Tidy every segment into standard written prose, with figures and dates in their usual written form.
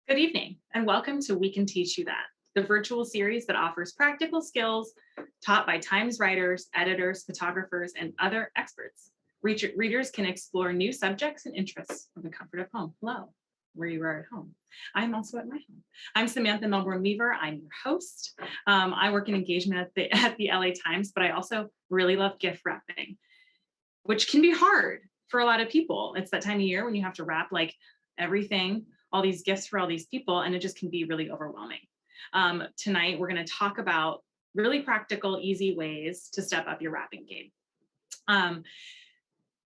Good evening, and welcome to We Can Teach You That, the virtual series that offers practical skills taught by Times writers, editors, photographers, and other experts. Readers can explore new subjects and interests from the comfort of home. Hello, where you are at home. I'm also at my home. I'm Samantha Melbourneweaver. I'm your host. I work in engagement at the LA Times, but I also really love gift wrapping, which can be hard for a lot of people. It's that time of year when you have to wrap like everything, all these gifts for all these people, and it just can be really overwhelming. Tonight, we're going to talk about really practical, easy ways to step up your wrapping game.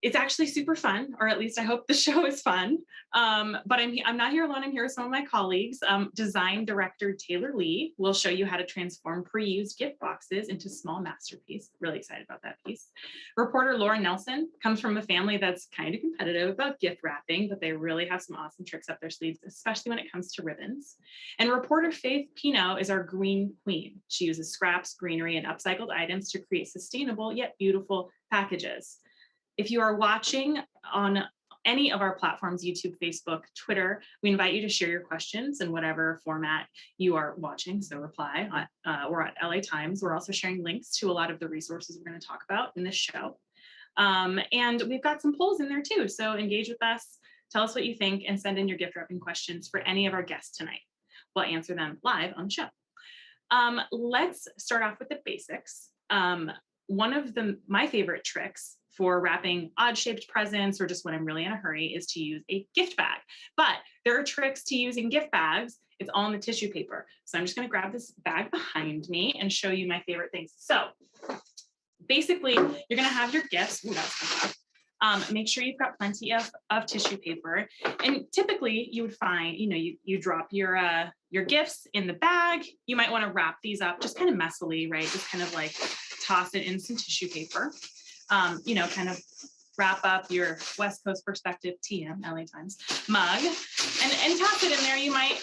It's actually super fun, or at least I hope the show is fun. But I'm not here alone. I'm here with some of my colleagues. Design director Taylor Lee will show you how to transform pre-used gift boxes into small masterpiece. Really excited about that piece. Reporter Laura Nelson comes from a family that's kind of competitive about gift wrapping, but they really have some awesome tricks up their sleeves, especially when it comes to ribbons. And reporter Faith Pinho is our green queen. She uses scraps, greenery, and upcycled items to create sustainable yet beautiful packages. If you are watching on any of our platforms, YouTube, Facebook, Twitter, we invite you to share your questions in whatever format you are watching. So reply. We're at LA Times. We're also sharing links to a lot of the resources we're going to talk about in this show. And we've got some polls in there too. So engage with us, tell us what you think, and send in your gift wrapping questions for any of our guests tonight. We'll answer them live on the show. Let's start off with the basics. One of my favorite tricks for wrapping odd-shaped presents or just when I'm really in a hurry is to use a gift bag. But there are tricks to using gift bags. It's all in the tissue paper. So I'm just going to grab this bag behind me and show you my favorite things. So basically, you're going to have your gifts. Ooh, that's make sure you've got plenty of tissue paper. And typically you would find, you drop your gifts in the bag. You might want to wrap these up just kind of messily, right? Just kind of like toss it in some tissue paper. Kind of wrap up your West Coast Perspective TM LA Times mug and toss it in there. You might,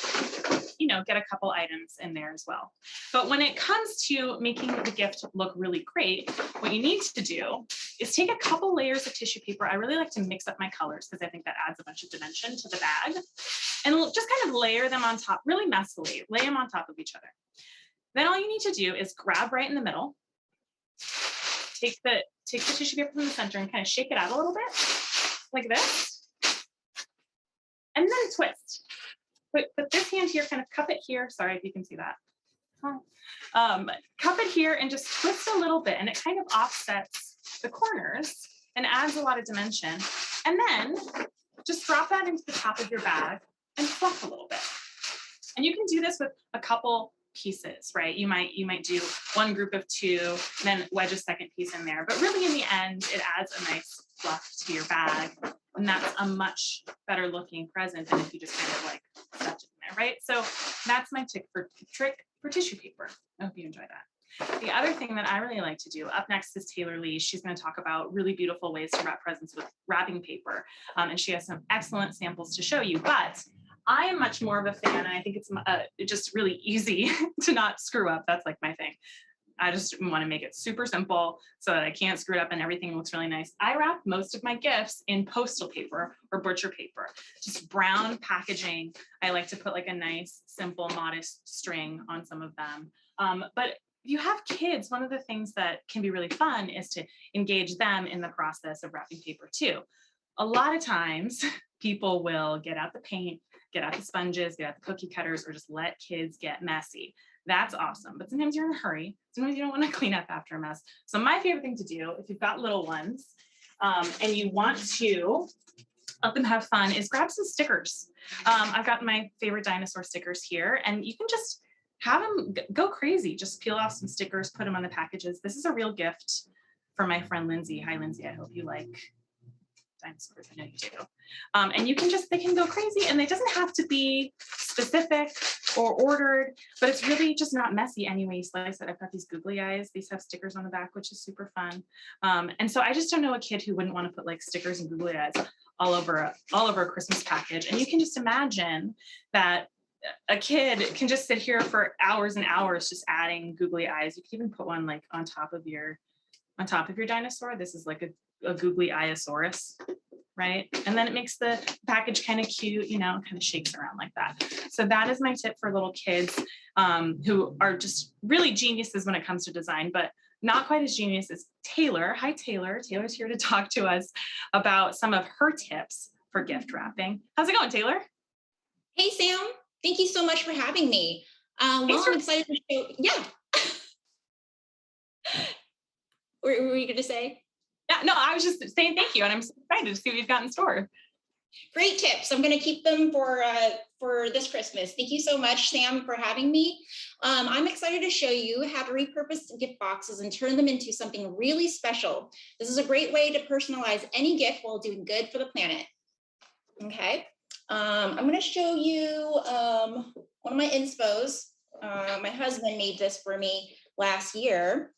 get a couple items in there as well. But when it comes to making the gift look really great, what you need to do is take a couple layers of tissue paper. I really like to mix up my colors because I think that adds a bunch of dimension to the bag, and just kind of layer them on top, really messily, lay them on top of each other. Then all you need to do is grab right in the middle, take the tissue paper from the center and kind of shake it out a little bit like this, and then twist. Put this hand here, kind of cup it here. Sorry if you can see that. Cup it here and just twist a little bit, and it kind of offsets the corners and adds a lot of dimension. And then just drop that into the top of your bag and fluff a little bit. And you can do this with a couple pieces, right? You might do one group of two, then wedge a second piece in there. But really in the end, it adds a nice fluff to your bag. And that's a much better looking present than if you just kind of like stuff it in there, right? So that's my trick for tissue paper. I hope you enjoy that. The other thing that I really like to do, up next is Taylor Lee. She's going to talk about really beautiful ways to wrap presents with wrapping paper. And she has some excellent samples to show you. But I am much more of a fan, and I think it's just really easy to not screw up. That's like my thing. I just want to make it super simple so that I can't screw it up and everything looks really nice. I wrap most of my gifts in postal paper or butcher paper, just brown packaging. I like to put like a nice, simple, modest string on some of them. But if you have kids, one of the things that can be really fun is to engage them in the process of wrapping paper too. A lot of times people will get out the paint, get out the sponges, get out the cookie cutters, or just let kids get messy. That's awesome. But sometimes you're in a hurry. Sometimes you don't want to clean up after a mess. So my favorite thing to do, if you've got little ones and you want to let them have fun, is grab some stickers. I've got my favorite dinosaur stickers here, and you can just have them go crazy. Just peel off some stickers, put them on the packages. This is a real gift for my friend Lindsay. Hi, Lindsay. I hope you like dinosaurs. I know you do. And they can go crazy, and it doesn't have to be specific or ordered, but it's really just not messy anyway you slice it. I've got these googly eyes. These have stickers on the back, which is super fun. And so I just don't know a kid who wouldn't want to put like stickers and googly eyes all over a Christmas package. And you can just imagine that a kid can just sit here for hours and hours just adding googly eyes. You can even put one like on top of your dinosaur. This is like a googly eyeosaurus. right? And then it makes the package kind of cute, you know, kind of shakes around like that. So that is my tip for little kids who are just really geniuses when it comes to design, but not quite as genius as Taylor. Hi, Taylor. Taylor's here to talk to us about some of her tips for gift wrapping. How's it going, Taylor? Hey, Sam. Thank you so much for having me. I'm excited to show. Yeah. What were you going to say? Yeah, no, I was just saying thank you, and I'm so excited to see what you've got in store. Great tips. I'm going to keep them for this Christmas. Thank you so much, Sam, for having me. I'm excited to show you how to repurpose gift boxes and turn them into something really special. This is a great way to personalize any gift while doing good for the planet. Okay. I'm going to show you one of my inspos. My husband made this for me last year.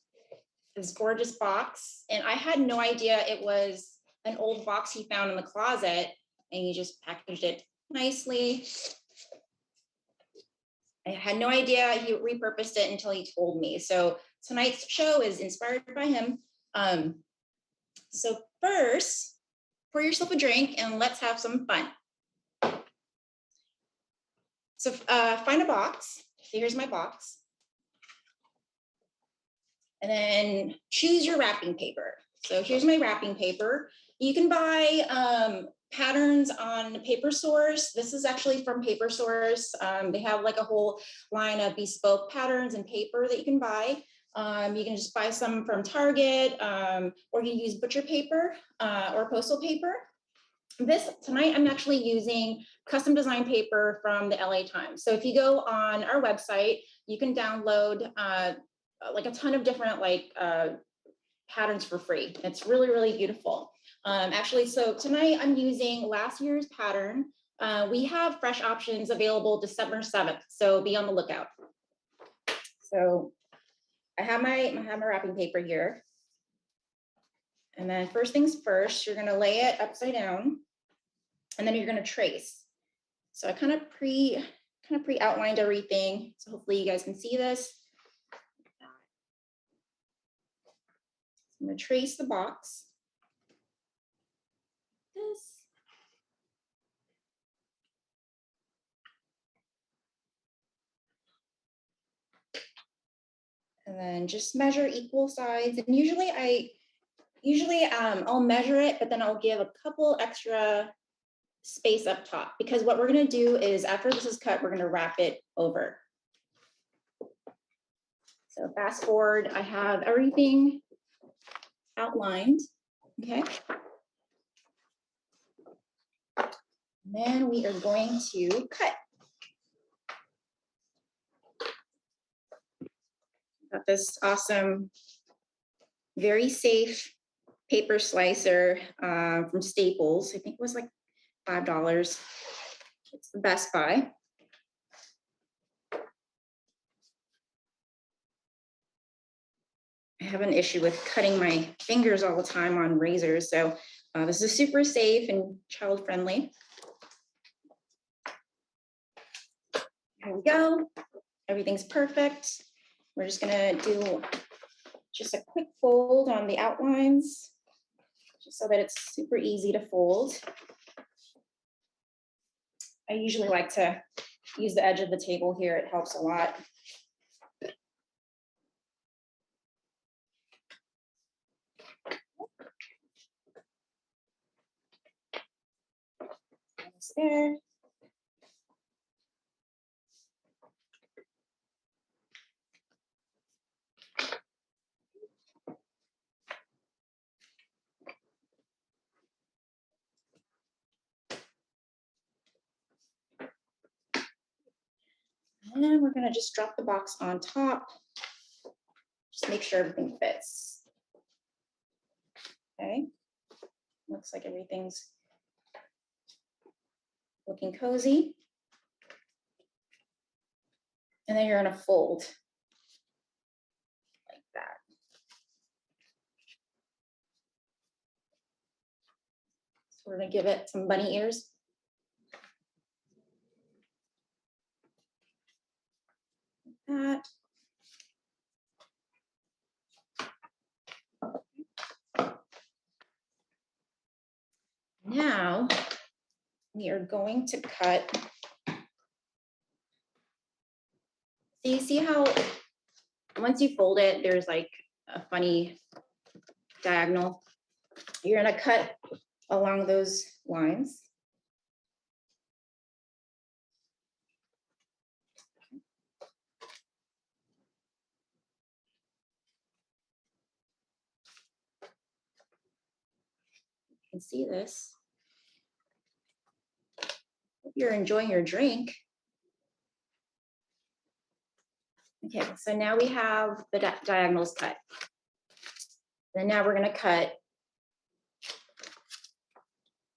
This gorgeous box, and I had no idea it was an old box he found in the closet, and he just packaged it nicely. I had no idea he repurposed it until he told me. So tonight's show is inspired by him. So first, pour yourself a drink and let's have some fun. So find a box. So here's my box. And then choose your wrapping paper. So here's my wrapping paper. You can buy patterns on Paper Source. This is actually from Paper Source. They have like a whole line of bespoke patterns and paper that you can buy. You can just buy some from Target, or you can use butcher paper or postal paper. Tonight, I'm actually using custom design paper from the LA Times. So if you go on our website, you can download like a ton of different patterns for free. It's really, really beautiful. Actually, so tonight I'm using last year's pattern. We have fresh options available December 7th, so be on the lookout. So I have my wrapping paper here. And then first things first, you're gonna lay it upside down, and then you're gonna trace. So I kind of pre-outlined everything. So hopefully you guys can see this. I'm going to trace the box. This. And then just measure equal sides. And usually I'll measure it, but then I'll give a couple extra space up top, because what we're going to do is after this is cut, we're going to wrap it over. So fast forward, I have everything outlined. Okay. And then we are going to cut. Got this awesome, very safe paper slicer from Staples. I think it was like $5. It's the Best Buy. I have an issue with cutting my fingers all the time on razors, so this is super safe and child friendly. Here we go. Everything's perfect. We're just gonna do just a quick fold on the outlines, just so that it's super easy to fold. I usually like to use the edge of the table here. It helps a lot. There. And we're going to just drop the box on top. Just make sure everything fits. Okay. Looks like everything's looking cozy. And then you're going to fold like that. So we're going to give it some bunny ears. Like that. Now we are going to cut. So you see how once you fold it, there's like a funny diagonal. You're gonna cut along those lines. You can see this. Hope you're enjoying your drink. Okay, so now we have the diagonals cut. And now we're gonna cut.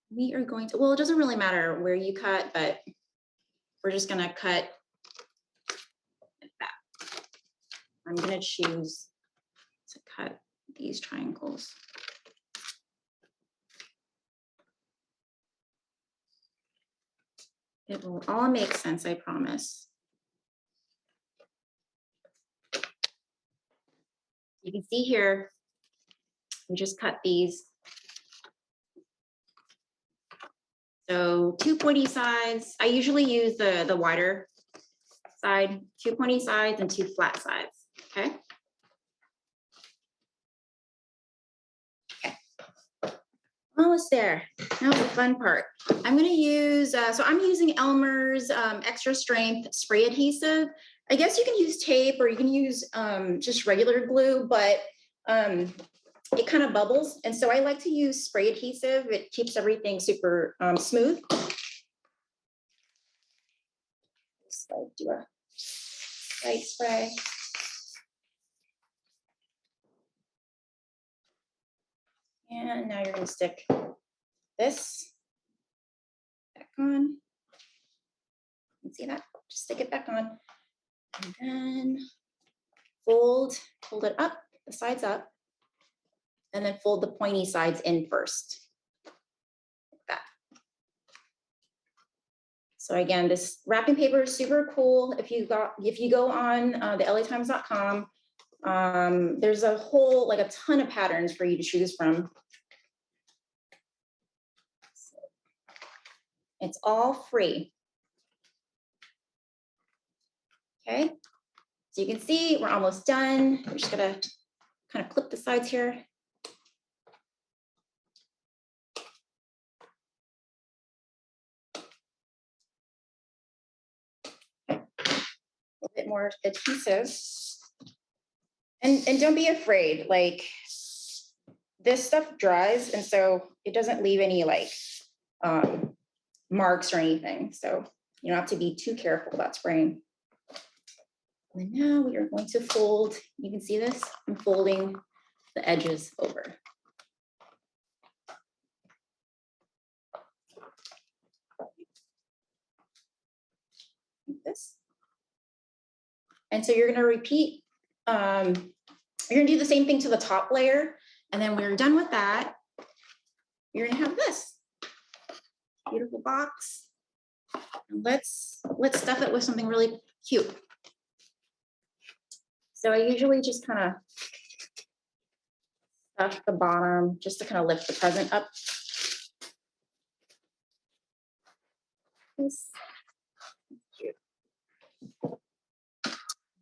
We are going to, well, it doesn't really matter where you cut, but we're just gonna cut like that. I'm gonna choose to cut these triangles. It will all make sense, I promise. You can see here, we just cut these. So 2 pointy sides. I usually use the wider side, 2 pointy sides and 2 flat sides, okay? Almost there. Now the fun part. I'm gonna use, so I'm using Elmer's extra strength spray adhesive. I guess you can use tape or you can use just regular glue, but it kind of bubbles. And so I like to use spray adhesive. It keeps everything super smooth. Just like do a light spray. And now you're gonna stick this back on. You can see that? Just stick it back on. And then fold it up, the sides up, and then fold the pointy sides in first, like that. So again, this wrapping paper is super cool. If you go on the latimes.com, there's a whole, like a ton of patterns for you to choose from. So it's all free. Okay, so you can see we're almost done. We're just gonna kind of clip the sides here. A little bit more adhesive. And don't be afraid, like this stuff dries and so it doesn't leave any like marks or anything. So you don't have to be too careful about spraying. And now we are going to fold. You can see this, I'm folding the edges over. Like this. And so you're gonna repeat, you're gonna do the same thing to the top layer. And then when we're done with that, you're gonna have this beautiful box. And let's stuff it with something really cute. So I usually just kind of stuff the bottom just to kind of lift the present up. This. Cute.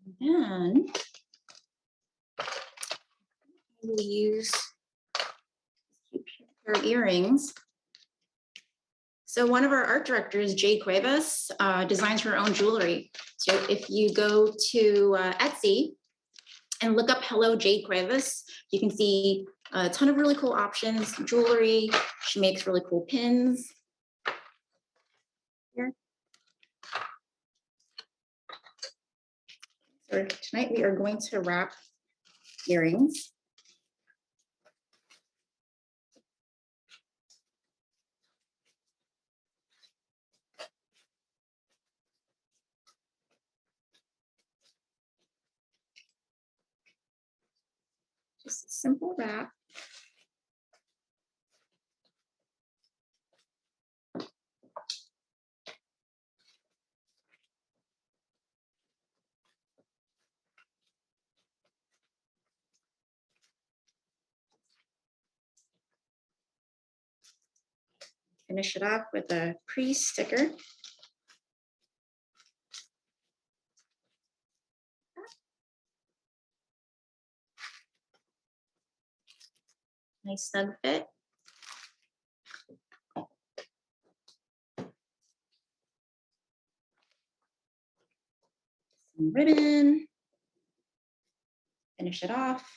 And then we'll use a pair of earrings. So one of our art directors, Jade Cuevas, designs her own jewelry. So if you go to Etsy and look up Hello Jade Cuevas, you can see a ton of really cool options, jewelry. She makes really cool pins. Here. So tonight we are going to wrap earrings. Just a simple wrap. Finish it off with a pre-sticker. Nice snug fit. Some ribbon. Finish it off.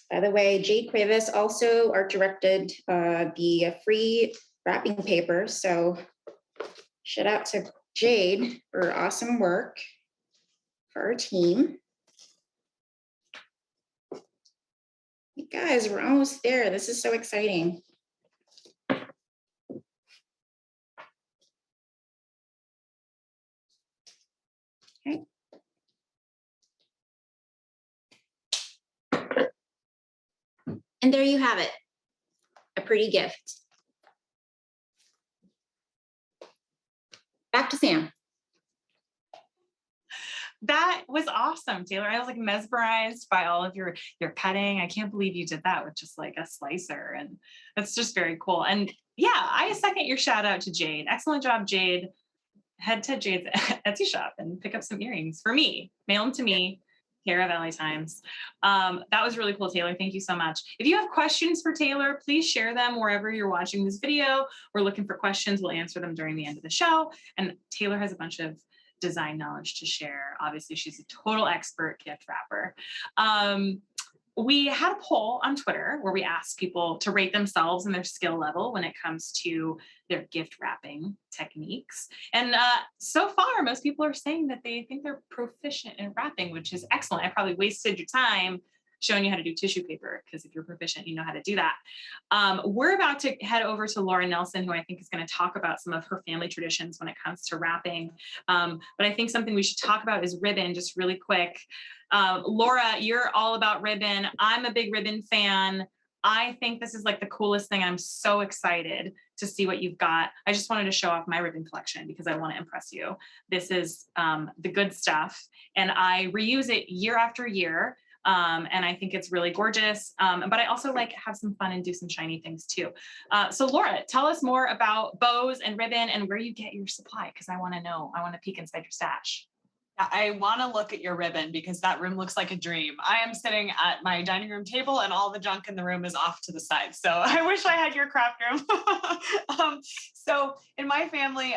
By the way, Jade Cuevas also art directed the free wrapping paper. So shout out to Jade for awesome work for our team. You guys, we're almost there. This is so exciting. Okay. And there you have it, a pretty gift. Back to Sam. That was awesome, Taylor. I was like mesmerized by all of your cutting. I can't believe you did that with just like a slicer, and that's just very cool. And yeah, I second your shout out to Jade. Excellent job, Jade. Head to Jade's Etsy shop and pick up some earrings for me. Mail them to me, care of LA Times. That was really cool, Taylor. Thank you so much. If you have questions for Taylor, please share them wherever you're watching this video. We're looking for questions. We'll answer them during the end of the show. And Taylor has a bunch of design knowledge to share. Obviously, she's a total expert gift wrapper. We had a poll on Twitter where we asked people to rate themselves and their skill level when it comes to their gift wrapping techniques. And so far, most people are saying that they think they're proficient in wrapping, which is excellent. I probably wasted your time showing you how to do tissue paper, because if you're proficient, you know how to do that. We're about to head over to Laura Nelson, who I think is going to talk about some of her family traditions when it comes to wrapping. But I think something we should talk about is ribbon, just really quick. Laura, you're all about ribbon. I'm a big ribbon fan. I think this is like the coolest thing. I'm so excited to see what you've got. I just wanted to show off my ribbon collection because I want to impress you. This is the good stuff, and I reuse it year after year. And I think it's really gorgeous. But I also like have some fun and do some shiny things too. So Laura, tell us more about bows and ribbon and where you get your supply, because I want to know. I want to peek inside your stash. I want to look at your ribbon because that room looks like a dream. I am sitting at my dining room table and all the junk in the room is off to the side. So I wish I had your craft room. So in my family,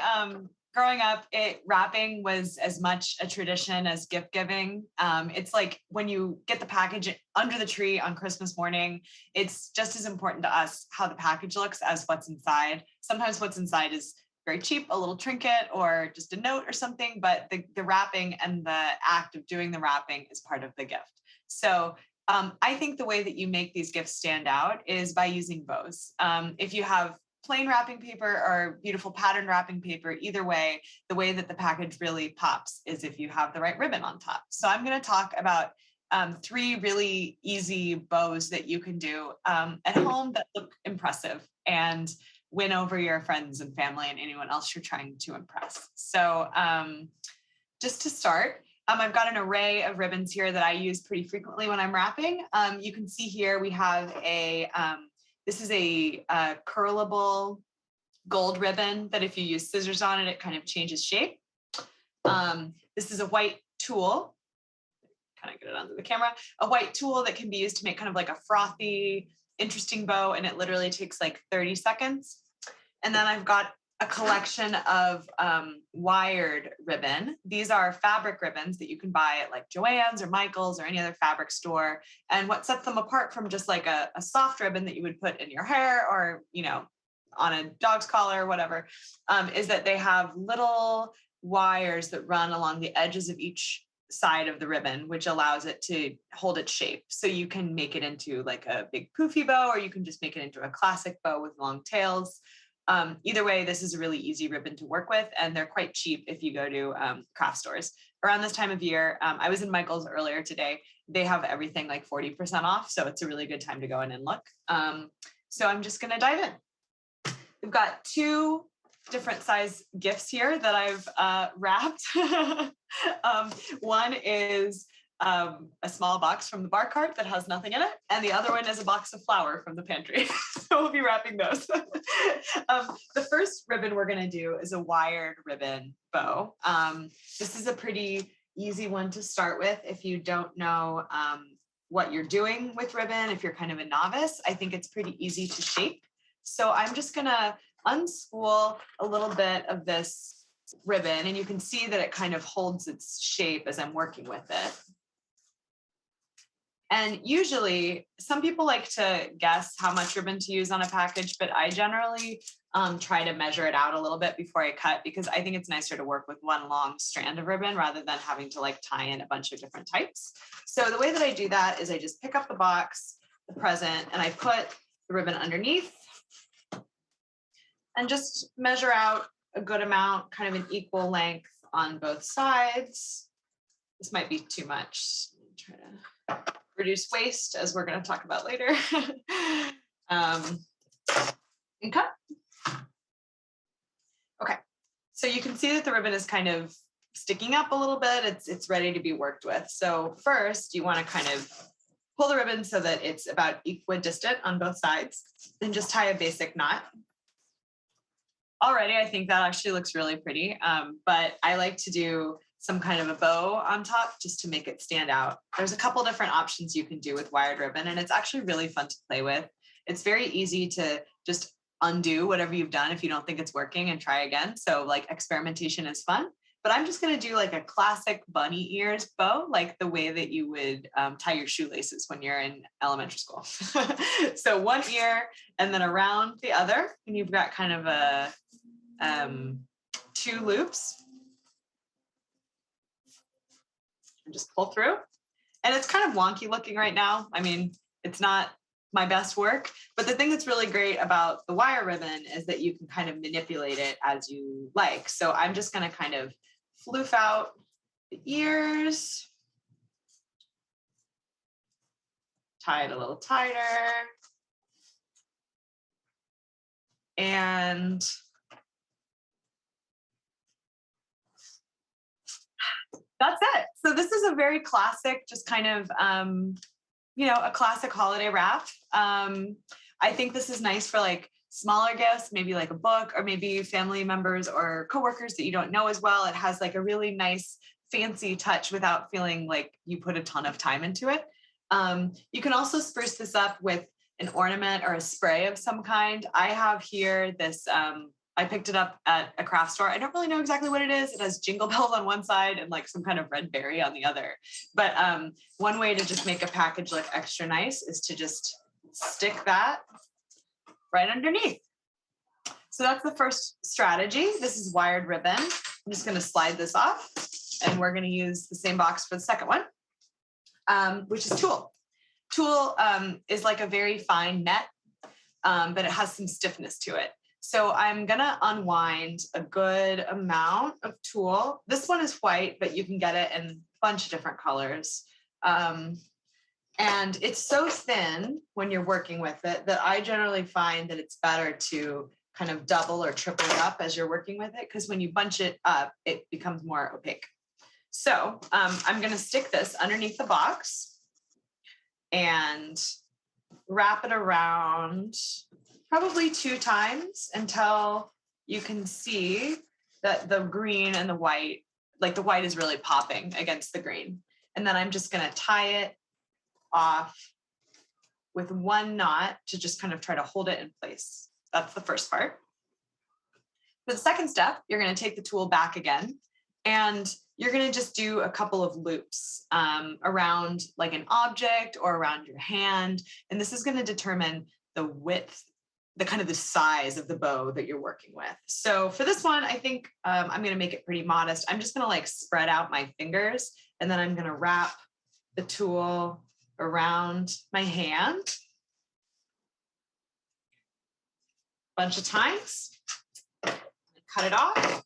growing up, wrapping was as much a tradition as gift giving. It's like when you get the package under the tree on Christmas morning, it's just as important to us how the package looks as what's inside. Sometimes what's inside is very cheap, a little trinket or just a note or something, but the wrapping and the act of doing the wrapping is part of the gift. So I think the way that you make these gifts stand out is by using bows. If you have plain wrapping paper or beautiful pattern wrapping paper, either way, the way that the package really pops is if you have the right ribbon on top. So I'm going to talk about 3 really easy bows that you can do at home that look impressive and win over your friends and family and anyone else you're trying to impress. So just to start, I've got an array of ribbons here that I use pretty frequently when I'm wrapping. You can see here we have this is a curlable gold ribbon that if you use scissors on it, it kind of changes shape. This is a white tulle, kind of get it onto the camera, a white tulle that can be used to make kind of like a frothy, interesting bow, and it literally takes like 30 seconds. And then I've got a collection of wired ribbon. These are fabric ribbons that you can buy at like Joann's or Michael's or any other fabric store. And what sets them apart from just like a soft ribbon that you would put in your hair or, you know, on a dog's collar or whatever, is that they have little wires that run along the edges of each side of the ribbon, which allows it to hold its shape. So you can make it into like a big poofy bow, or you can just make it into a classic bow with long tails. Either way, this is a really easy ribbon to work with, and they're quite cheap if you go to craft stores. Around this time of year, I was in Michael's earlier today. They have everything like 40% off, so it's a really good time to go in and look. So I'm just going to dive in. We've got 2 different size gifts here that I've wrapped. One is a small box from the bar cart that has nothing in it, and the other one is a box of flour from the pantry. So we'll be wrapping those. The first ribbon we're going to do is a wired ribbon bow. This is a pretty easy one to start with if you don't know what you're doing with ribbon. If you're kind of a novice, I think it's pretty easy to shape. So I'm just going to unspool a little bit of this ribbon, and you can see that it kind of holds its shape as I'm working with it. And usually some people like to guess how much ribbon to use on a package, but I generally try to measure it out a little bit before I cut, because I think it's nicer to work with one long strand of ribbon rather than having to like tie in a bunch of different types. So the way that I do that is I just pick up the box, the present, and I put the ribbon underneath and just measure out a good amount, kind of an equal length on both sides. This might be too much. Try to reduce waste, as we're going to talk about later. And cut. Okay, so you can see that the ribbon is kind of sticking up a little bit. It's ready to be worked with. So first, you want to kind of pull the ribbon so that it's about equidistant on both sides, and just tie a basic knot. Already, I think that actually looks really pretty, but I like to do some kind of a bow on top just to make it stand out. There's a couple different options you can do with wired ribbon, and it's actually really fun to play with. It's very easy to just undo whatever you've done if you don't think it's working and try again. So like experimentation is fun, but I'm just gonna do like a classic bunny ears bow, like the way that you would tie your shoelaces when you're in elementary school. So one ear and then around the other, and you've got kind of a two loops. And just pull through. And it's kind of wonky looking right now. I mean, it's not my best work, but the thing that's really great about the wire ribbon is that you can kind of manipulate it as you like. So I'm just going to kind of floof out the ears, tie it a little tighter, and that's it. So this is a very classic, just kind of, a classic holiday wrap. I think this is nice for like smaller gifts, maybe like a book, or maybe family members or coworkers that you don't know as well. It has like a really nice fancy touch without feeling like you put a ton of time into it. You can also spruce this up with an ornament or a spray of some kind. I have here this, I picked it up at a craft store. I don't really know exactly what it is. It has jingle bells on one side and like some kind of red berry on the other. But one way to just make a package look extra nice is to just stick that right underneath. So that's the first strategy. This is wired ribbon. I'm just going to slide this off, and we're going to use the same box for the second one, which is tulle. Tulle is like a very fine net, but it has some stiffness to it. So I'm gonna unwind a good amount of tulle. This one is white, but you can get it in a bunch of different colors. And it's so thin when you're working with it that I generally find that it's better to kind of double or triple it up as you're working with it, because when you bunch it up, it becomes more opaque. So I'm gonna stick this underneath the box and wrap it around probably 2 times until you can see that the green and the white, like the white is really popping against the green. And then I'm just going to tie it off with one knot to just kind of try to hold it in place. That's the first part. For the second step, you're going to take the tulle back again, and you're going to just do a couple of loops around like an object or around your hand. And this is going to determine the width, the kind of the size of the bow that you're working with. So for this one, I think I'm going to make it pretty modest. I'm just going to like spread out my fingers, and then I'm going to wrap the tulle around my hand a bunch of times, cut it off.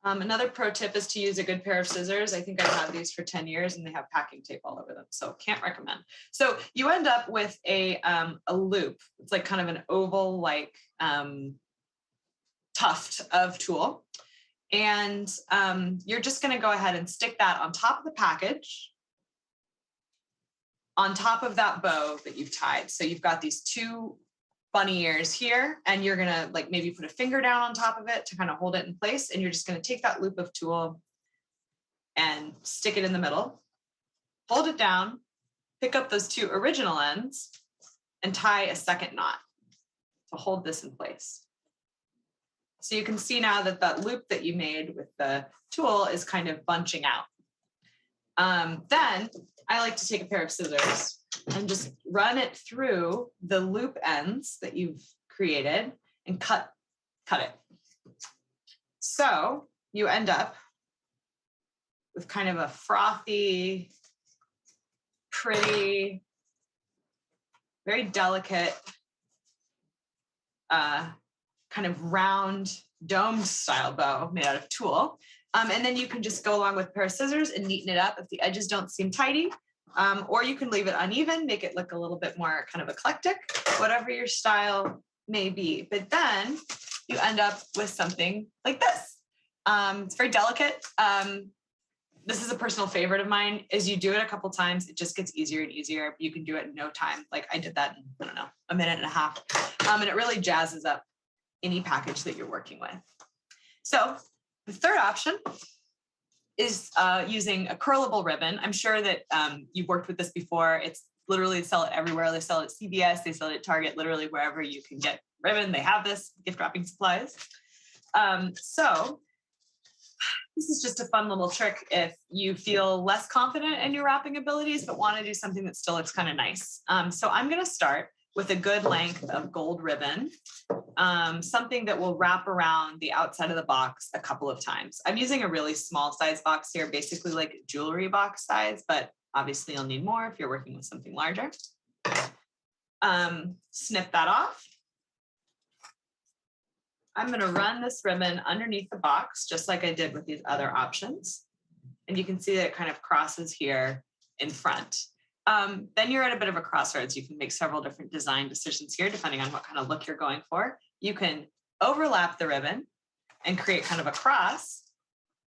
Another pro tip is to use a good pair of scissors. I think I've had these for 10 years and they have packing tape all over them, so can't recommend. So you end up with a loop. It's like kind of an oval like tuft of tulle. And you're just gonna go ahead and stick that on top of the package, on top of that bow that you've tied. So you've got these two bunny ears here, and you're gonna like maybe put a finger down on top of it to kind of hold it in place. And you're just gonna take that loop of tulle and stick it in the middle, hold it down, pick up those two original ends and tie a second knot to hold this in place. So you can see now that that loop that you made with the tulle is kind of bunching out. Then I like to take a pair of scissors and just run it through the loop ends that you've created and cut it. So you end up with kind of a frothy, pretty, very delicate, kind of round domed style bow made out of tulle. And then you can just go along with a pair of scissors and neaten it up if the edges don't seem tidy. Or you can leave it uneven, make it look a little bit more kind of eclectic, whatever your style may be. But then you end up with something like this. It's very delicate. This is a personal favorite of mine. As you do it a couple times, it just gets easier and easier. You can do it in no time. Like I did that in, I don't know, a minute and a half. And it really jazzes up any package that you're working with. So the third option is using a curlable ribbon. I'm sure that you've worked with this before. It's literally, they sell it everywhere. They sell it at CVS, they sell it at Target, literally wherever you can get ribbon, they have this, gift wrapping supplies. So this is just a fun little trick if you feel less confident in your wrapping abilities, but want to do something that still looks kind of nice. So I'm going to start with a good length of gold ribbon, something that will wrap around the outside of the box a couple of times. I'm using a really small size box here, basically like jewelry box size, but obviously you'll need more if you're working with something larger. Snip that off. I'm going to run this ribbon underneath the box, just like I did with these other options. And you can see that it kind of crosses here in front. Then you're at a bit of a crossroads. You can make several different design decisions here, depending on what kind of look you're going for. You can overlap the ribbon and create kind of a cross,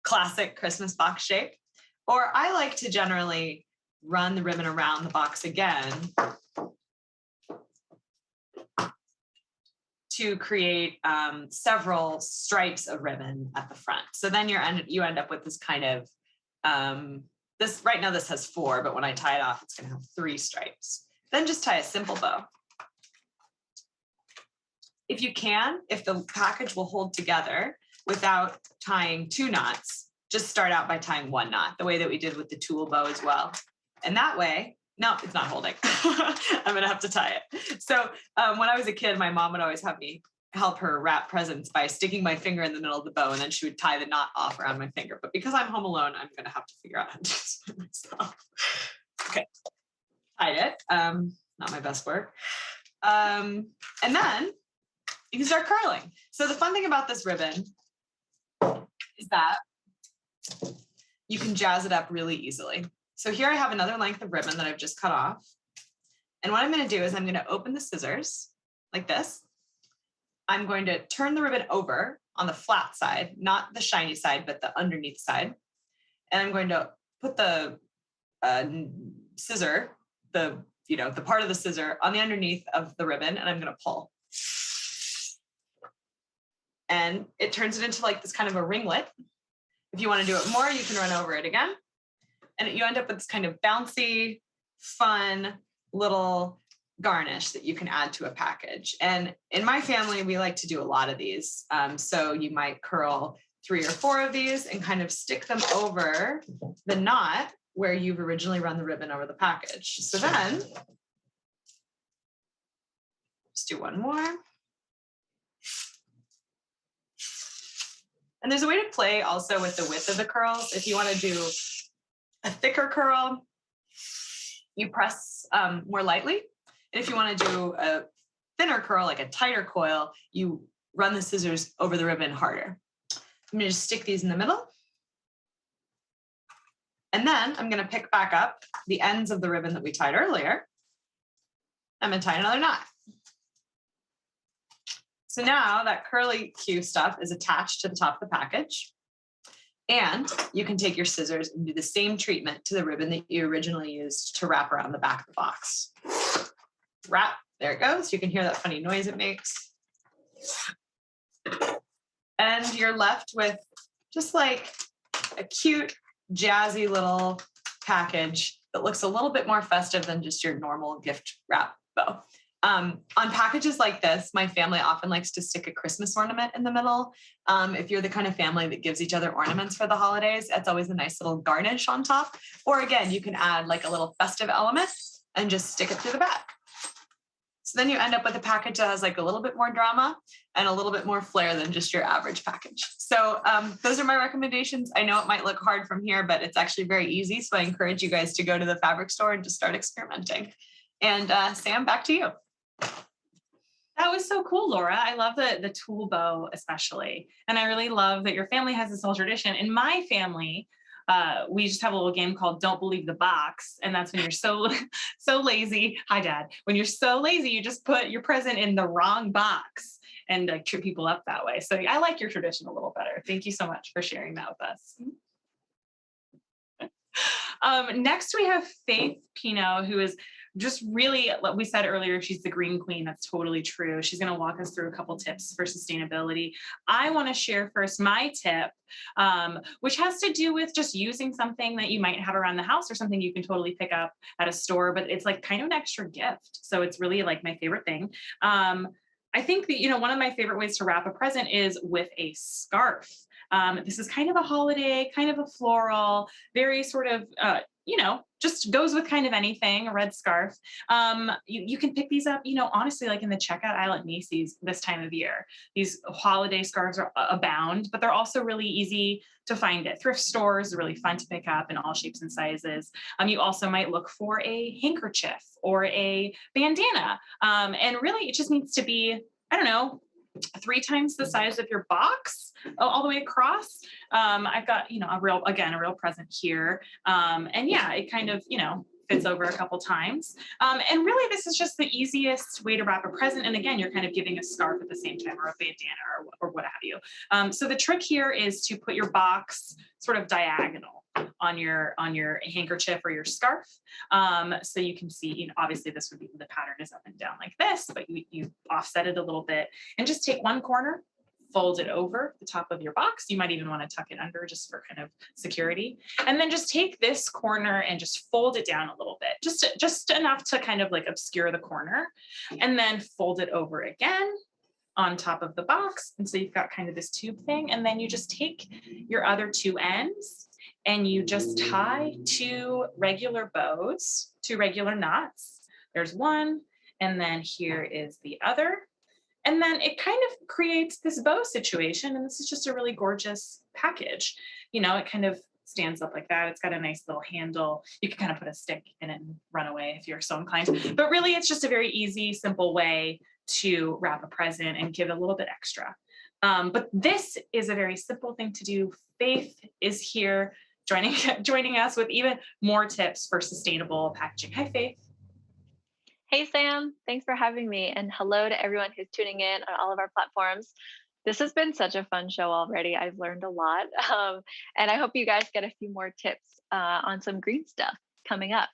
classic Christmas box shape. Or I like to generally run the ribbon around the box again to create several stripes of ribbon at the front. So then you end up with this kind of, this right now this has 4, but when I tie it off, it's gonna have 3 stripes. Then just tie a simple bow. If you can, if the package will hold together without tying 2 knots, just start out by tying 1 knot, the way that we did with the tulle bow as well. And that way, no, it's not holding. I'm gonna have to tie it. So when I was a kid, my mom would always have me help her wrap presents by sticking my finger in the middle of the bow, and then she would tie the knot off around my finger. But because I'm home alone, I'm gonna have to figure out how to do this myself. Okay, tied it. Not my best work. And then you can start curling. So the fun thing about this ribbon is that you can jazz it up really easily. So here I have another length of ribbon that I've just cut off. And what I'm going to do is I'm going to open the scissors like this. I'm going to turn the ribbon over on the flat side, not the shiny side, but the underneath side. And I'm going to put the scissor, the part of the scissor on the underneath of the ribbon, and I'm going to pull. And it turns it into like this kind of a ringlet. If you want to do it more, you can run over it again. And you end up with this kind of bouncy, fun little garnish that you can add to a package. And in my family, we like to do a lot of these. So you might curl 3 or 4 of these and kind of stick them over the knot where you've originally run the ribbon over the package. So then, just do 1 more. And there's a way to play also with the width of the curls. If you want to do a thicker curl, you press more lightly. And if you want to do a thinner curl, like a tighter coil, you run the scissors over the ribbon harder. I'm going to just stick these in the middle. And then I'm going to pick back up the ends of the ribbon that we tied earlier. I'm going to tie another knot. So now that curly Q stuff is attached to the top of the package. And you can take your scissors and do the same treatment to the ribbon that you originally used to wrap around the back of the box. Wrap, there it goes. You can hear that funny noise it makes. And you're left with just like a cute, jazzy little package that looks a little bit more festive than just your normal gift wrap bow. On packages like this, my family often likes to stick a Christmas ornament in the middle. If you're the kind of family that gives each other ornaments for the holidays, that's always a nice little garnish on top. Or again, you can add like a little festive element and just stick it through the back. So then you end up with a package that has like a little bit more drama and a little bit more flair than just your average package. So those are my recommendations. I know it might look hard from here, but it's actually very easy. So I encourage you guys to go to the fabric store and just start experimenting. And Sam, back to you. That was so cool, Laura. I love the tool bow especially. And I really love that your family has this whole tradition. In my family, we just have a little game called Don't Believe the Box. And that's when you're so lazy. Hi, Dad. When you're so lazy, you just put your present in the wrong box and like trip people up that way. So I like your tradition a little better. Thank you so much for sharing that with us. Next, we have Faith Pinho, who is just really, what we said earlier, she's the green queen. That's totally true. She's going to walk us through a couple tips for sustainability. I want to share first my tip, which has to do with just using something that you might have around the house or something you can totally pick up at a store, but it's like kind of an extra gift. So it's really like my favorite thing. I think that, one of my favorite ways to wrap a present is with a scarf. This is kind of a holiday, kind of a floral, very sort of, just goes with kind of anything, a red scarf. You can pick these up, honestly, like in the checkout aisle at Macy's this time of year. These holiday scarves are abound, but they're also really easy to find at thrift stores, really fun to pick up in all shapes and sizes. You also might look for a handkerchief or a bandana. And really, it just needs to be, 3 times the size of your box all the way across. I've got, a real present here. And yeah, it kind of, fits over a couple times. And really, this is just the easiest way to wrap a present. And again, you're kind of giving a scarf at the same time, or a bandana, or what have you. So the trick here is to put your box sort of diagonal on your handkerchief or your scarf. So you can see, obviously this would be, the pattern is up and down like this, but you offset it a little bit and just take one corner, fold it over the top of your box. You might even want to tuck it under just for kind of security. And then just take this corner and just fold it down a little bit, just enough to kind of like obscure the corner, and then fold it over again on top of the box. And so you've got kind of this tube thing. And then you just take your other 2 ends and you just tie 2 regular bows, 2 regular knots. There's one, and then here is the other. And then it kind of creates this bow situation. And this is just a really gorgeous package. It kind of stands up like that. It's got a nice little handle. You can kind of put a stick in it and run away if you're so inclined. But really, it's just a very easy, simple way to wrap a present and give it a little bit extra. But this is a very simple thing to do. Faith is here joining us with even more tips for sustainable packaging. Hi, Faith. Hey, Sam. Thanks for having me. And hello to everyone who's tuning in on all of our platforms. This has been such a fun show already. I've learned a lot. And I hope you guys get a few more tips on some green stuff coming up.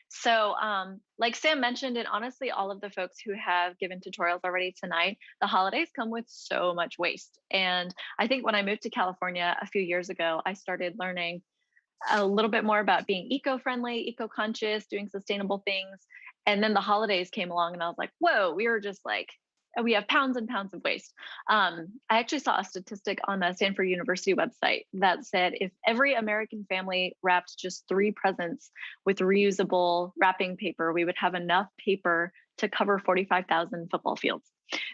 So like Sam mentioned, and honestly, all of the folks who have given tutorials already tonight, the holidays come with so much waste. And I think when I moved to California a few years ago, I started learning a little bit more about being eco-friendly, eco-conscious, doing sustainable things. And then the holidays came along and I was like, whoa, we have pounds and pounds of waste. I actually saw a statistic on the Stanford University website that said if every American family wrapped just 3 presents with reusable wrapping paper, we would have enough paper to cover 45,000 football fields.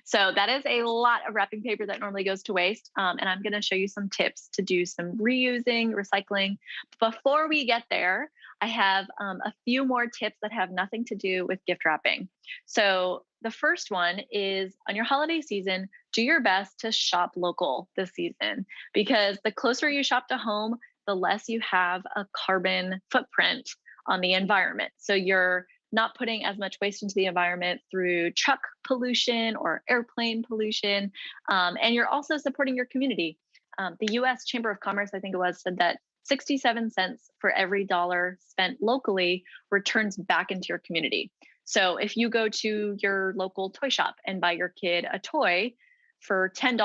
So that is a lot of wrapping paper that normally goes to waste. And I'm going to show you some tips to do some reusing, recycling. Before we get there, I have a few more tips that have nothing to do with gift wrapping. So the first one is on your holiday season, do your best to shop local this season, because the closer you shop to home, the less you have a carbon footprint on the environment. So you're not putting as much waste into the environment through truck pollution or airplane pollution. And you're also supporting your community. The US Chamber of Commerce, I think it was, said that 67 cents for every dollar spent locally returns back into your community. So if you go to your local toy shop and buy your kid a toy for $10,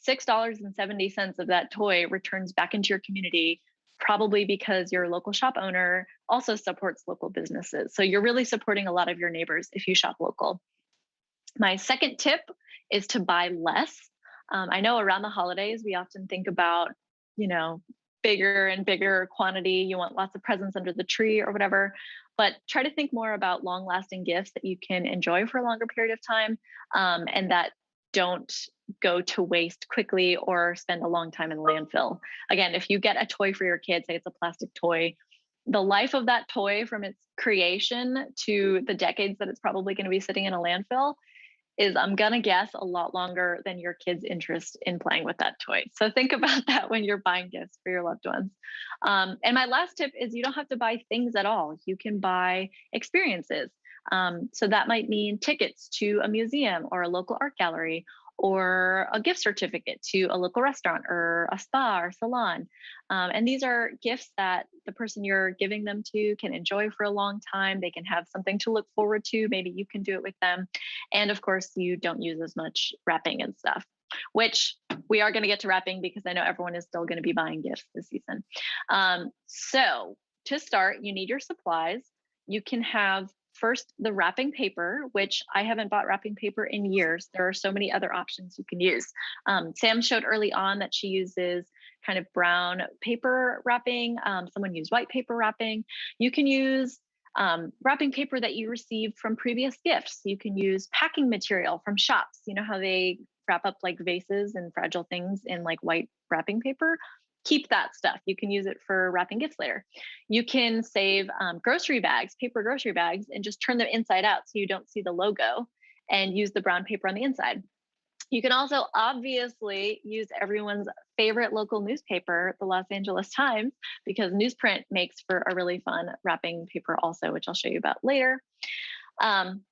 $6.70 of that toy returns back into your community, probably because your local shop owner also supports local businesses. So you're really supporting a lot of your neighbors if you shop local. My second tip is to buy less. I know around the holidays, we often think about, bigger and bigger quantity. You want lots of presents under the tree or whatever, but try to think more about long lasting gifts that you can enjoy for a longer period of time, and that don't go to waste quickly or spend a long time in landfill. Again, if you get a toy for your kid, say it's a plastic toy, the life of that toy from its creation to the decades that it's probably going to be sitting in a landfill is, I'm going to guess, a lot longer than your kid's interest in playing with that toy. So think about that when you're buying gifts for your loved ones. And my last tip is, you don't have to buy things at all. You can buy experiences. So that might mean tickets to a museum or a local art gallery, or a gift certificate to a local restaurant or a spa or salon. And these are gifts that the person you're giving them to can enjoy for a long time. They can have something to look forward to. Maybe you can do it with them. And of course, you don't use as much wrapping and stuff, which we are going to get to wrapping because I know everyone is still going to be buying gifts this season. So to start, you need your supplies. You can have first the wrapping paper, which I haven't bought wrapping paper in years. There are so many other options you can use. Sam showed early on that she uses kind of brown paper wrapping. Someone used white paper wrapping. You can use wrapping paper that you received from previous gifts. You can use packing material from shops. You know how they wrap up like vases and fragile things in like white wrapping paper? Keep that stuff. You can use it for wrapping gifts later. You can save grocery bags, paper grocery bags, and just turn them inside out so you don't see the logo, and use the brown paper on the inside. You can also obviously use everyone's favorite local newspaper, the Los Angeles Times, because newsprint makes for a really fun wrapping paper also, which I'll show you about later.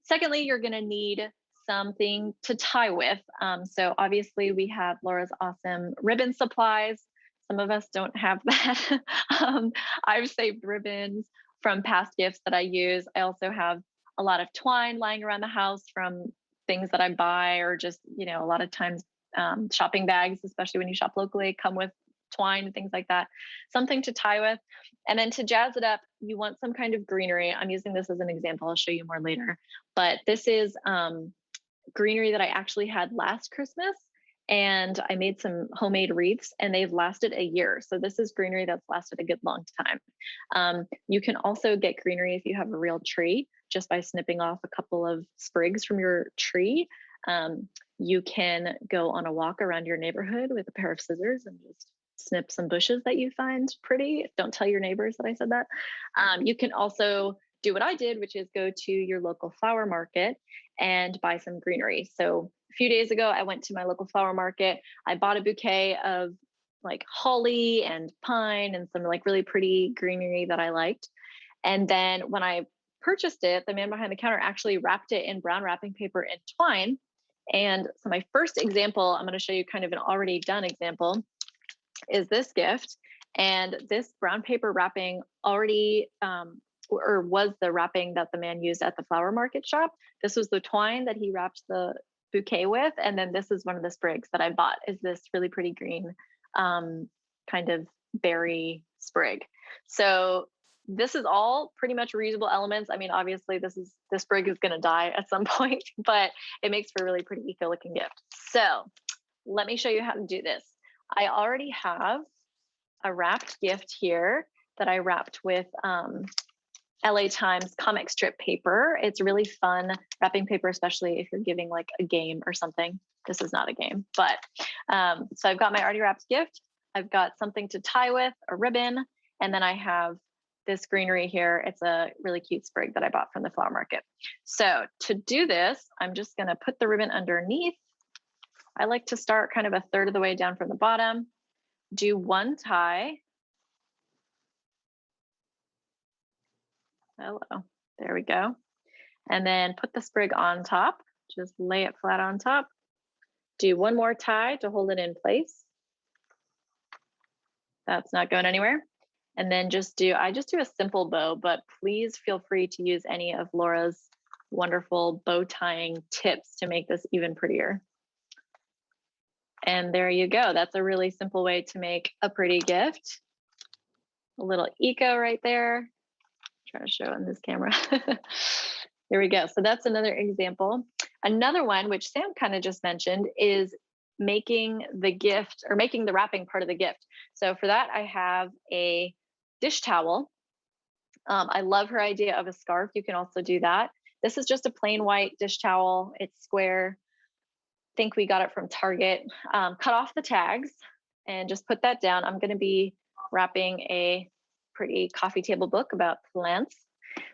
Secondly, you're going to need something to tie with. So obviously we have Laura's awesome ribbon supplies. Some of us don't have that. I've saved ribbons from past gifts that I use. I also have a lot of twine lying around the house from things that I buy, or just, a lot of times shopping bags, especially when you shop locally, come with twine and things like that. Something to tie with. And then to jazz it up, you want some kind of greenery. I'm using this as an example. I'll show you more later. But this is greenery that I actually had last Christmas. And I made some homemade wreaths, and they've lasted a year. So this is greenery that's lasted a good long time. You can also get greenery if you have a real tree, just by snipping off a couple of sprigs from your tree. You can go on a walk around your neighborhood with a pair of scissors and just snip some bushes that you find pretty. Don't tell your neighbors that I said that. You can also do what I did, which is go to your local flower market and buy some greenery. So a few days ago, I went to my local flower market. I bought a bouquet of like holly and pine and some like really pretty greenery that I liked. And then when I purchased it, the man behind the counter actually wrapped it in brown wrapping paper and twine. And so my first example, I'm going to show you kind of an already done example, is this gift. And this brown paper wrapping already or was the wrapping that the man used at the flower market shop. This was the twine that he wrapped the bouquet with. And then this is one of the sprigs that I bought, is this really pretty green kind of berry sprig. So this is all pretty much reusable elements. I mean, obviously this sprig is going to die at some point, but it makes for a really pretty eco looking gift. So let me show you how to do this. I already have a wrapped gift here that I wrapped with LA Times comic strip paper. It's really fun wrapping paper, especially if you're giving like a game or something. This is not a game, but so I've got my already wrapped gift. I've got something to tie with, a ribbon, and then I have this greenery here. It's a really cute sprig that I bought from the flower market. So to do this, I'm just going to put the ribbon underneath. I like to start kind of a third of the way down from the bottom, do one tie. Hello, there we go. And then put the sprig on top, just lay it flat on top. Do one more tie to hold it in place. That's not going anywhere. And then I just do a simple bow, but please feel free to use any of Laura's wonderful bow tying tips to make this even prettier. And there you go. That's a really simple way to make a pretty gift. A little eco right there. Try to show on this camera. Here we go. So that's another example. Another one, which Sam kind of just mentioned, is making the gift or making the wrapping part of the gift. So for that, I have a dish towel. I love her idea of a scarf. You can also do that. This is just a plain white dish towel. It's square. I think we got it from Target. Cut off the tags and just put that down. I'm going to be wrapping a pretty coffee table book about plants.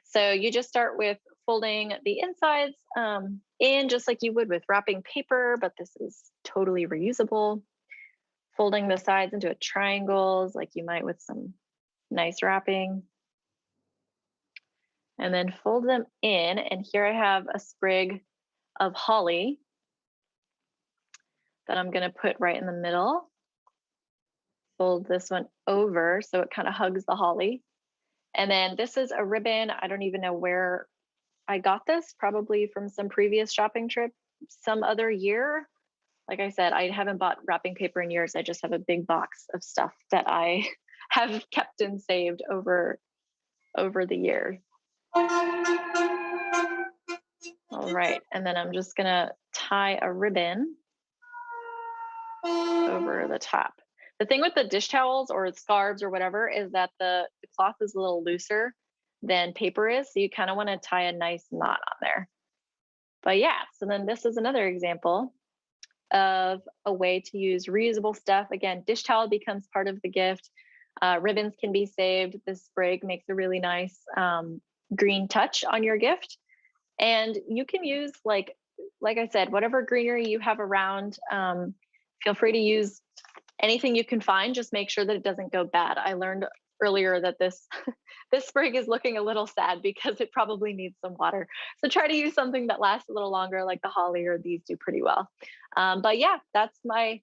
So you just start with folding the insides in just like you would with wrapping paper, but this is totally reusable. Folding the sides into triangles like you might with some nice wrapping. And then fold them in. And here I have a sprig of holly that I'm going to put right in the middle. Fold this one over so it kind of hugs the holly. And then this is a ribbon. I don't even know where I got this, probably from some previous shopping trip, some other year. Like I said, I haven't bought wrapping paper in years. I just have a big box of stuff that I have kept and saved over the years. All right, and then I'm just gonna tie a ribbon over the top. The thing with the dish towels or scarves or whatever is that the cloth is a little looser than paper is, so you kind of want to tie a nice knot on there. But yeah, so then this is another example of a way to use reusable stuff. Again, dish towel becomes part of the gift. Ribbons can be saved. This sprig makes a really nice green touch on your gift. And you can use, like I said, whatever greenery you have around. Feel free to use anything you can find. Just make sure that it doesn't go bad. I learned earlier that this sprig is looking a little sad because it probably needs some water. So try to use something that lasts a little longer, like the holly, or these do pretty well. But yeah, that's my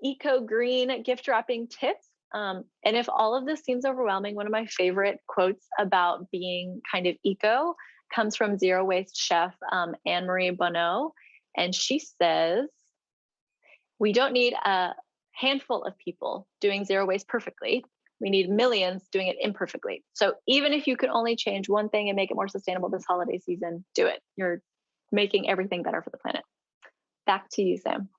eco green gift wrapping tips. And if all of this seems overwhelming, one of my favorite quotes about being kind of eco comes from zero waste chef Anne-Marie Bonneau. And she says, we don't need a handful of people doing zero waste perfectly. We need millions doing it imperfectly. So even if you could only change one thing and make it more sustainable this holiday season, do it. You're making everything better for the planet. Back to you, Sam.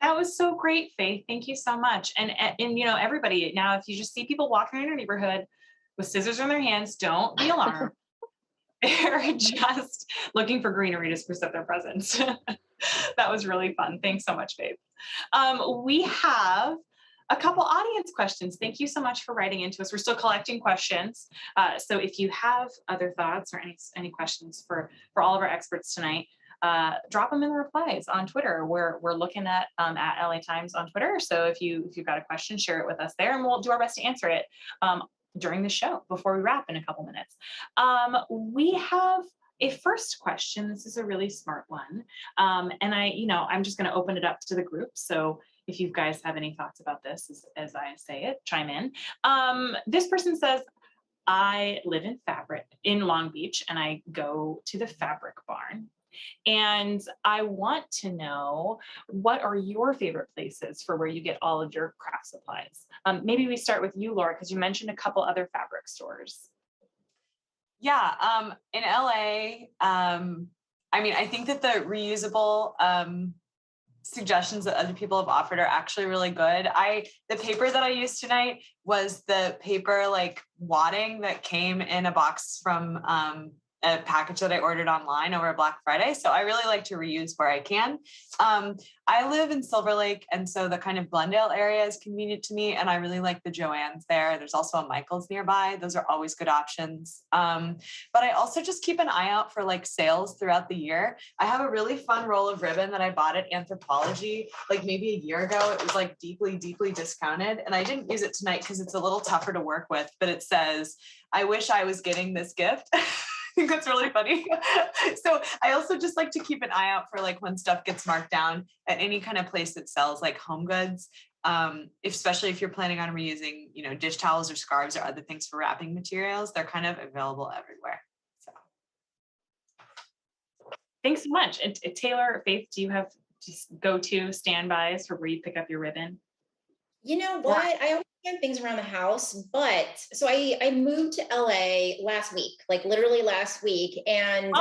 That was so great, Faith. Thank you so much. And you know, everybody, now, if you just see people walking in your neighborhood with scissors in their hands, don't be alarmed. They're just looking for greenery to spruce up their presents. That was really fun. Thanks so much, babe. We have a couple audience questions. Thank you so much for writing into us. We're still collecting questions. So if you have other thoughts or any questions for all of our experts tonight, drop them in the replies on Twitter. We're looking at LA Times on Twitter. So if you've got a question, share it with us there, and we'll do our best to answer it during the show before we wrap in a couple minutes. We have a first question. This is a really smart one. And I'm just going to open it up to the group. So if you guys have any thoughts about this, as I say it, chime in. This person says, I live in Long Beach, and I go to the fabric barn. And I want to know, what are your favorite places for where you get all of your craft supplies? Maybe we start with you, Laura, because you mentioned a couple other fabric stores. Yeah, in LA, I think that the reusable suggestions that other people have offered are actually really good. The paper that I used tonight was the paper like wadding that came in a box from a package that I ordered online over Black Friday. So I really like to reuse where I can. I live in Silver Lake, and so the kind of Glendale area is convenient to me. And I really like the Joann's there. There's also a Michael's nearby. Those are always good options. But I also just keep an eye out for like sales throughout the year. I have a really fun roll of ribbon that I bought at Anthropologie like maybe a year ago. It was like deeply, deeply discounted. And I didn't use it tonight because it's a little tougher to work with, but it says, "I wish I was getting this gift." I think that's really funny. So I also just like to keep an eye out for like when stuff gets marked down at any kind of place that sells like home goods. Especially if you're planning on reusing, you know, dish towels or scarves or other things for wrapping materials, they're kind of available everywhere. So Thanks so much. And Taylor or Faith, do you have just go-to standbys for where you pick up your ribbon? You know what? I always find things around the house, but so I moved to LA last week, like literally last week, and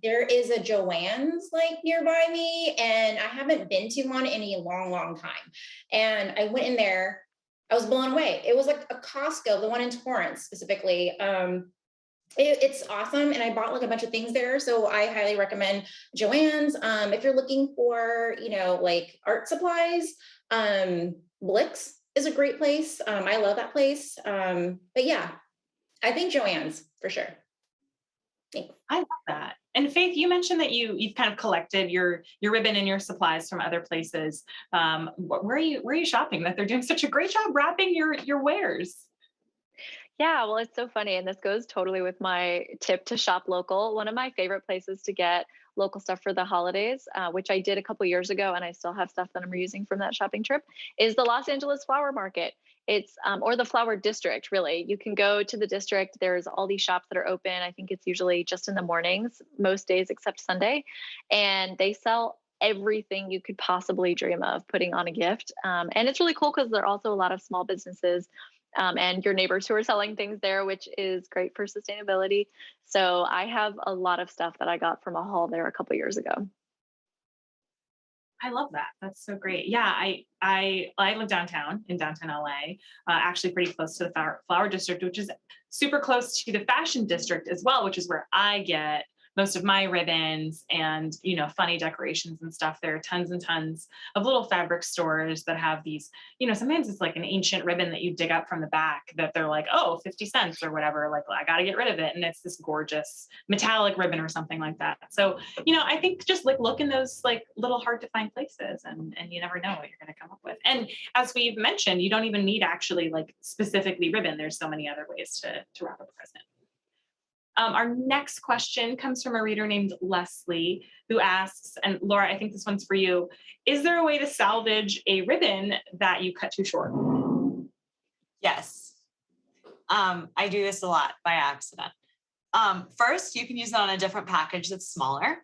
there is a Joann's like nearby me, and I haven't been to one in a long, long time. And I went in there, I was blown away. It was like a Costco, the one in Torrance specifically. It's awesome, and I bought like a bunch of things there, so I highly recommend Joann's. If you're looking for, you know, like art supplies, Blix is a great place. I love that place. But yeah, I think Joann's for sure. Thanks. I love that. And Faith, you mentioned that you've kind of collected your ribbon and your supplies from other places. Where are you shopping that they're doing such a great job wrapping your wares? Yeah, well, it's so funny. And this goes totally with my tip to shop local. One of my favorite places to get local stuff for the holidays, which I did a couple years ago, and I still have stuff that I'm reusing from that shopping trip, is the Los Angeles Flower Market. It's, or the Flower District, really. You can go to the district. There's all these shops that are open. I think it's usually just in the mornings, most days except Sunday. And they sell everything you could possibly dream of putting on a gift. And it's really cool because there are also a lot of small businesses and your neighbors who are selling things there, which is great for sustainability. So I have a lot of stuff that I got from a haul there a couple years ago. I love that. That's so great. Yeah, I live downtown in downtown LA, actually pretty close to the Flower District, which is super close to the Fashion District as well, which is where I get most of my ribbons and, you know, funny decorations and stuff. There are tons and tons of little fabric stores that have these, you know, sometimes it's like an ancient ribbon that you dig up from the back that they're like, oh, 50 cents or whatever. Like, I got to get rid of it. And it's this gorgeous metallic ribbon or something like that. So, you know, I think just like look in those like little hard to find places and you never know what you're going to come up with. And as we've mentioned, you don't even need actually like specifically ribbon. There's so many other ways to wrap a present. Our next question comes from a reader named Leslie, who asks, and Laura, I think this one's for you, is there a way to salvage a ribbon that you cut too short? Yes. I do this a lot by accident. First, you can use it on a different package that's smaller.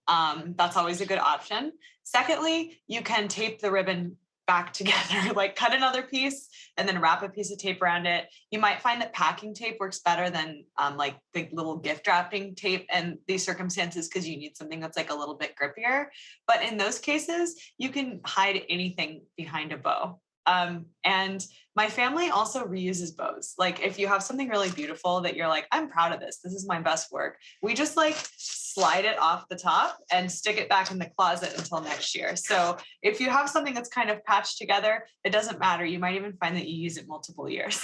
That's always a good option. Secondly, you can tape the ribbon back together, like cut another piece and then wrap a piece of tape around it. You might find that packing tape works better than like the little gift wrapping tape in these circumstances because you need something that's like a little bit grippier. But in those cases, you can hide anything behind a bow. And my family also reuses bows. Like if you have something really beautiful that you're like, I'm proud of this, this is my best work, we just like slide it off the top and stick it back in the closet until next year. So if you have something that's kind of patched together, it doesn't matter. You might even find that you use it multiple years.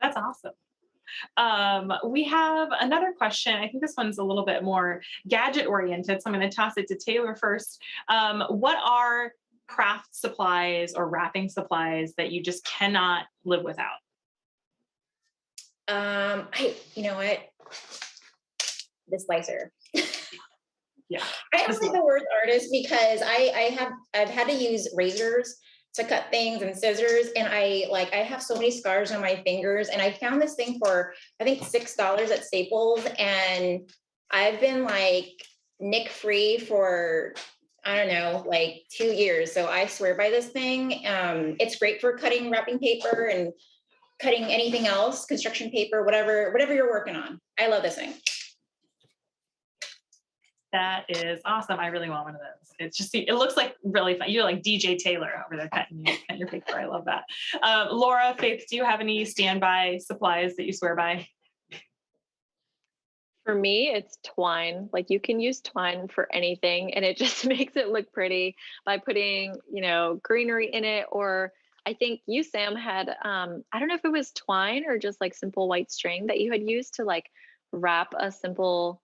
That's awesome. We have another question. I think this one's a little bit more gadget oriented. So I'm going to toss it to Taylor first. What are craft supplies or wrapping supplies that you just cannot live without? You know what? The slicer. Yeah. I don't like the word artist because I've had to use razors to cut things and scissors, and I have so many scars on my fingers, and I found this thing for I think $6 at Staples, and I've been like nick free for I don't know, like 2 years. So I swear by this thing. It's great for cutting wrapping paper and cutting anything else, construction paper, whatever you're working on. I love this thing. That is awesome. I really want one of those. It's just, it looks like really fun. You're like DJ Taylor over there cutting your paper. I love that. Laura, Faith, do you have any standby supplies that you swear by? For me, it's twine. Like you can use twine for anything and it just makes it look pretty by putting, greenery in it. Or I think you, Sam, had I don't know if it was twine or just like simple white string that you had used to like wrap a simple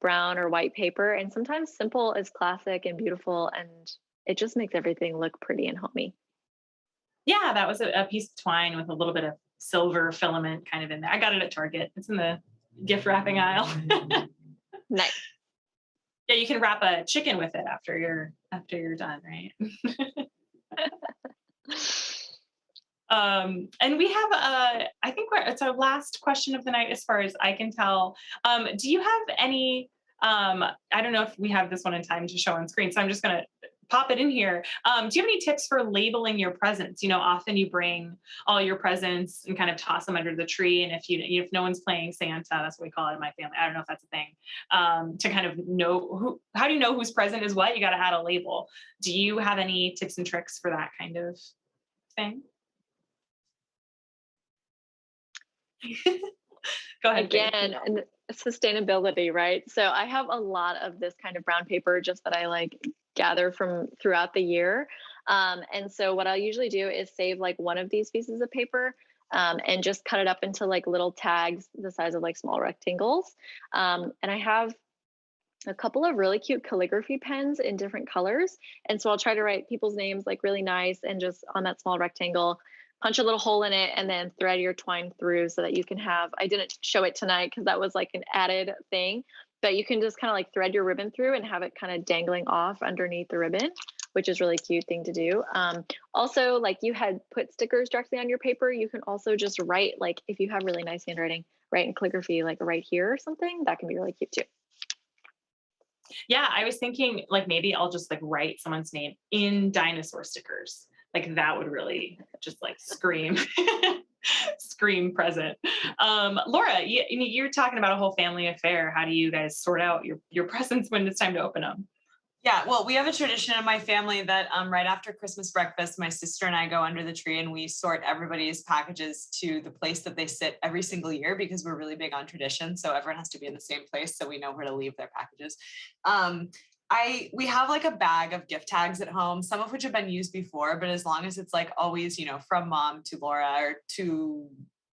brown or white paper. And sometimes simple is classic and beautiful and it just makes everything look pretty and homey. Yeah, that was a piece of twine with a little bit of silver filament kind of in there. I got it at Target. It's in the gift wrapping aisle. Nice. Yeah, you can wrap a chicken with it after you're done, right? And we have I think it's our last question of the night as far as I can tell. Do you have any I don't know if we have this one in time to show on screen, so I'm just gonna pop it in here. Do you have any tips for labeling your presents? Often you bring all your presents and kind of toss them under the tree. And if no one's playing Santa, that's what we call it in my family. I don't know if that's a thing. To kind of know how do you know whose present is what? You got to add a label. Do you have any tips and tricks for that kind of thing? Go ahead. Faith. Again, and sustainability, right? So I have a lot of this kind of brown paper just that I like gather from throughout the year. And so what I'll usually do is save like one of these pieces of paper and just cut it up into like little tags the size of like small rectangles. And I have a couple of really cute calligraphy pens in different colors. And so I'll try to write people's names like really nice and just on that small rectangle, punch a little hole in it and then thread your twine through so that you can have, I didn't show it tonight because that was like an added thing, but you can just kind of like thread your ribbon through and have it kind of dangling off underneath the ribbon, which is really cute thing to do. Also, like you had put stickers directly on your paper, you can also just write, like if you have really nice handwriting, write in calligraphy, like right here or something, that can be really cute too. Yeah, I was thinking like maybe I'll just like write someone's name in dinosaur stickers. Like that would really just like scream, scream present. Laura, you're talking about a whole family affair. How do you guys sort out your presents when it's time to open them? Yeah, well, we have a tradition in my family that right after Christmas breakfast, my sister and I go under the tree and we sort everybody's packages to the place that they sit every single year because we're really big on tradition. So everyone has to be in the same place so we know where to leave their packages. We have like a bag of gift tags at home, some of which have been used before, but as long as it's like always, from mom to Laura or to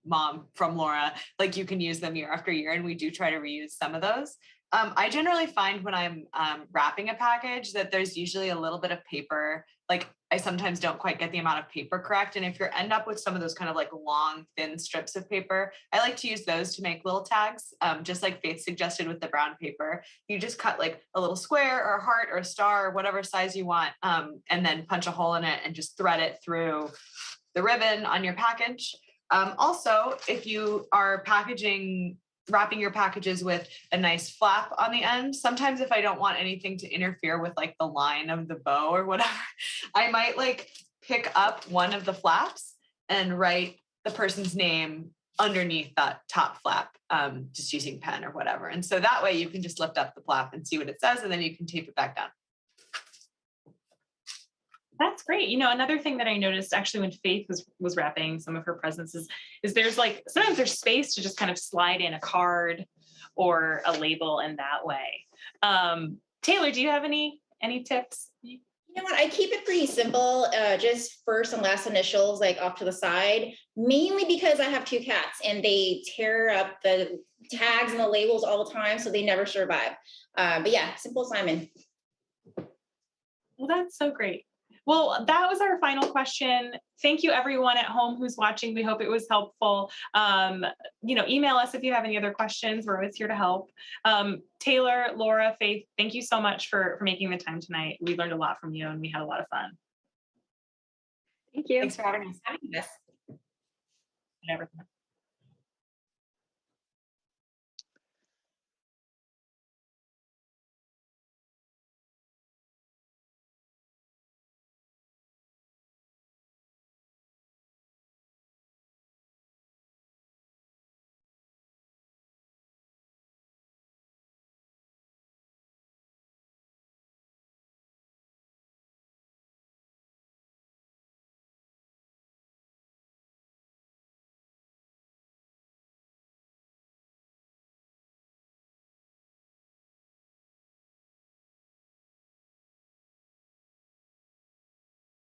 mom from Laura, like you can use them year after year. And we do try to reuse some of those. I generally find when I'm wrapping a package that there's usually a little bit of paper. Like I sometimes don't quite get the amount of paper correct. And if you end up with some of those kind of like long, thin strips of paper, I like to use those to make little tags, just like Faith suggested with the brown paper. You just cut like a little square or a heart or a star or whatever size you want, and then punch a hole in it and just thread it through the ribbon on your package. Also, if you are wrapping your packages with a nice flap on the end. Sometimes if I don't want anything to interfere with like the line of the bow or whatever, I might like pick up one of the flaps and write the person's name underneath that top flap, just using pen or whatever. And so that way you can just lift up the flap and see what it says, and then you can tape it back down. That's great. Another thing that I noticed actually when Faith was wrapping some of her presents is there's like sometimes there's space to just kind of slide in a card or a label in that way. Taylor, do you have any tips? You know what? I keep it pretty simple, just first and last initials like off to the side, mainly because I have two cats and they tear up the tags and the labels all the time, so they never survive. But yeah, simple Simon. Well, that's so great. Well, that was our final question. Thank you everyone at home who's watching. We hope it was helpful. Email us if you have any other questions. We're always here to help. Taylor, Laura, Faith, thank you so much for making the time tonight. We learned a lot from you and we had a lot of fun. Thank you. Thanks for having us. Whatever.